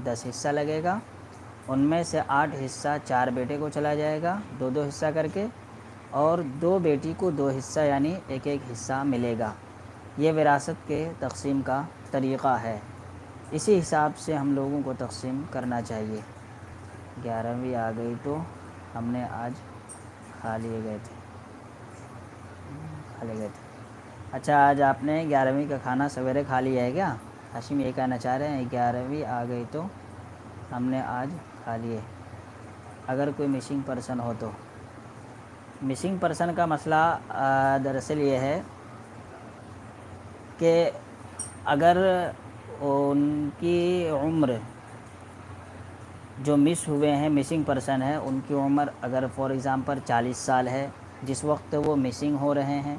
10 حصہ لگے گا، ان میں سے 8 حصہ 4 بیٹے کو چلا جائے گا 2 حصہ کر کے، اور 2 بیٹی کو 2 حصہ یعنی 1 حصہ ملے گا۔ یہ وراثت کے تقسیم کا طریقہ ہے، اسی حساب سے ہم لوگوں کو تقسیم کرنا چاہیے۔ 11ویں آ گئی تو ہم نے آج کھا لیے گئے تھے۔ اچھا، آج آپ نے 11ویں کا کھانا سویرے کھا لیا ہے کیا؟ ہاشم یہ کہنا چاہ رہے ہیں 11ویں آ گئی تو ہم نے آج کھا لیے، اگر کوئی مسنگ پرسن ہو تو۔ مسنگ پرسن کا مسئلہ دراصل یہ ہے کہ اگر ان کی عمر جو مس ہوئے ہیں، مسنگ پرسن ہے، ان کی عمر اگر فار ایگزامپل 40 سال ہے جس وقت وہ مسنگ ہو رہے ہیں،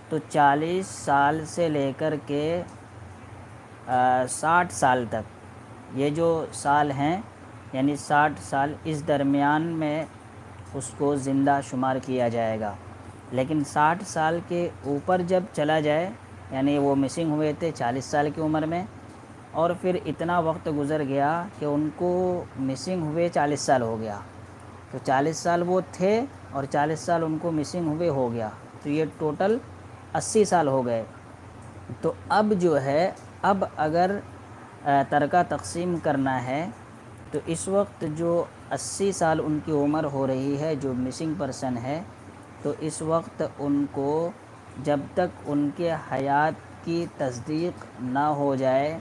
تو 40 سال سے لے کر کے 60 سال تک، یہ جو سال ہیں یعنی 60 سال، اس درمیان میں اس کو زندہ شمار کیا جائے گا۔ لیکن 60 سال کے اوپر جب چلا جائے، یعنی وہ مسنگ ہوئے تھے 40 سال کی عمر میں، اور پھر اتنا وقت گزر گیا کہ ان کو مسنگ ہوئے 40 سال ہو گیا، تو 40 سال وہ تھے اور 40 سال ان کو مسنگ ہوئے ہو گیا، تو یہ ٹوٹل 80 سال ہو گئے۔ تو اب جو ہے، اب اگر ترکہ تقسیم کرنا ہے تو اس وقت جو 80 سال ان کی عمر ہو رہی ہے، جو مسنگ پرسن ہے، تو اس وقت ان کو جب تک ان کے حیات کی تصدیق نہ ہو جائے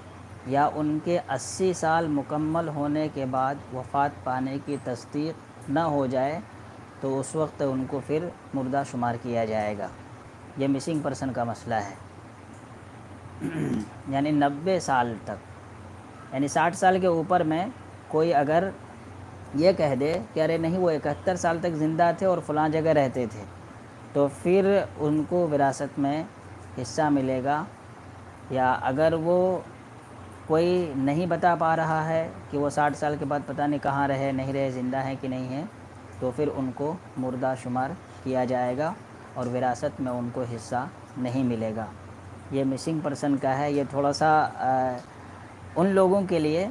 یا ان کے 80 سال مکمل ہونے کے بعد وفات پانے کی تصدیق نہ ہو جائے، تو اس وقت ان کو پھر مردہ شمار کیا جائے گا۔ یہ مسنگ پرسن کا مسئلہ ہے۔ یعنی 90 سال تک، یعنی 60 سال کے اوپر میں کوئی اگر یہ کہہ دے کہ ارے نہیں وہ 71 سال تک زندہ تھے اور فلاں جگہ رہتے تھے، تو پھر ان کو وراثت میں حصہ ملے گا۔ یا اگر وہ کوئی نہیں بتا پا رہا ہے کہ وہ 60 سال کے بعد پتہ نہیں کہاں رہے، نہیں رہے، زندہ ہیں کہ نہیں ہیں، تو پھر ان کو مردہ شمار کیا جائے گا اور وراثت میں ان کو حصہ نہیں ملے گا۔ یہ مسنگ پرسن کا ہے۔ یہ تھوڑا سا ان لوگوں کے لیے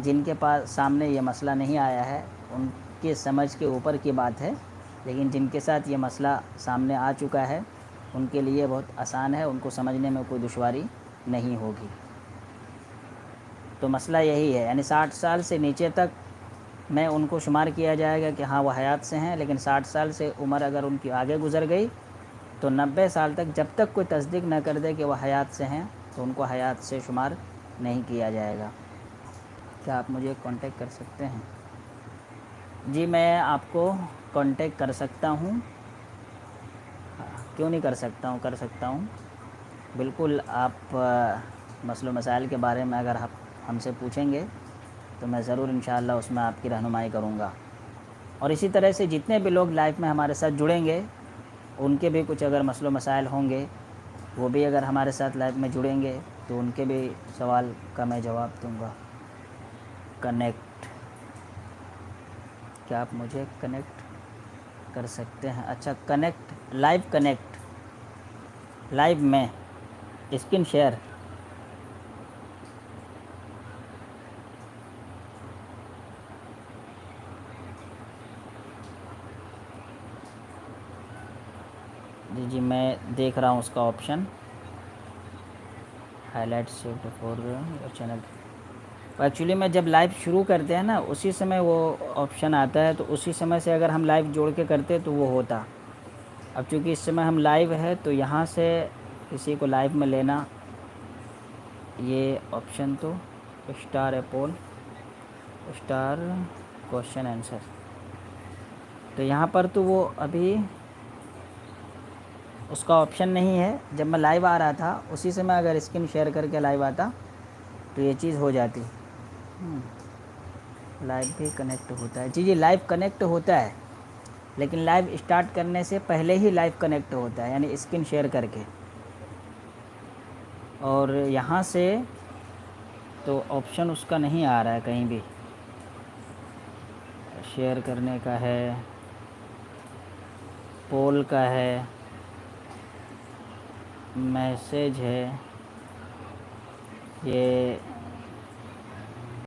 جن کے پاس سامنے یہ مسئلہ نہیں آیا ہے، ان کے سمجھ کے اوپر کی بات ہے، لیکن جن کے ساتھ یہ مسئلہ سامنے آ چکا ہے ان کے لیے بہت آسان ہے، ان کو سمجھنے میں کوئی دشواری نہیں ہوگی۔ تو مسئلہ یہی ہے، یعنی 60 سال سے نیچے تک میں ان کو شمار کیا جائے گا کہ ہاں وہ حیات سے ہیں، لیکن 60 سال سے عمر اگر ان کی آگے گزر گئی تو 90 سال تک جب تک کوئی تصدیق نہ کر دے کہ وہ حیات سے ہیں تو ان کو حیات سے شمار نہیں کیا جائے گا۔ کیا آپ مجھے کانٹیکٹ کر سکتے ہیں؟ جی میں آپ کو کانٹیکٹ کر سکتا ہوں، کیوں نہیں کر سکتا ہوں، کر سکتا ہوں بالکل۔ آپ مسئلہ و مسائل کے بارے میں اگر آپ ہم سے پوچھیں گے تو میں ضرور انشاءاللہ اس میں آپ کی رہنمائی کروں گا۔ اور اسی طرح سے جتنے بھی لوگ لائف میں ہمارے ساتھ جڑیں گے، ان کے بھی کچھ اگر مسئلہ و مسائل ہوں گے، وہ بھی اگر ہمارے ساتھ لائف میں جڑیں گے تو ان کے بھی سوال کا میں جواب دوں گا۔ کنیکٹ، کیا آپ مجھے کنیکٹ کر سکتے ہیں؟ اچھا، کنیکٹ، لائیو میں اسکرین شیئر۔ جی میں دیکھ رہا ہوں اس کا option, highlight saved for channel. Actually میں جب لائیو شروع کرتے ہیں نا اسی سمے وہ آپشن آتا ہے، تو اسی سمے سے اگر ہم لائیو جوڑ کے کرتے تو وہ ہوتا۔ اب چونکہ اس سمے ہم لائیو ہے تو یہاں سے کسی کو لائیو میں لینا، یہ آپشن تو اسٹار اپول، اسٹار کوشچن آنسر، تو یہاں پر تو وہ ابھی اس کا آپشن نہیں ہے۔ جب میں لائیو آ رہا تھا اسی سے میں اگر اسکرین شیئر کر کے لائیو آتا تو یہ چیز ہو جاتی۔ لائیو بھی کنیکٹ ہوتا ہے، جی لائیو کنیکٹ ہوتا ہے، لیکن لائیو اسٹارٹ کرنے سے پہلے ہی لائیو کنیکٹ ہوتا ہے، یعنی اسکرین شیئر کر کے۔ اور یہاں سے تو آپشن اس کا نہیں آ رہا ہے کہیں بھی، شیئر کرنے کا ہے، پول کا ہے، میسیج ہے، یہ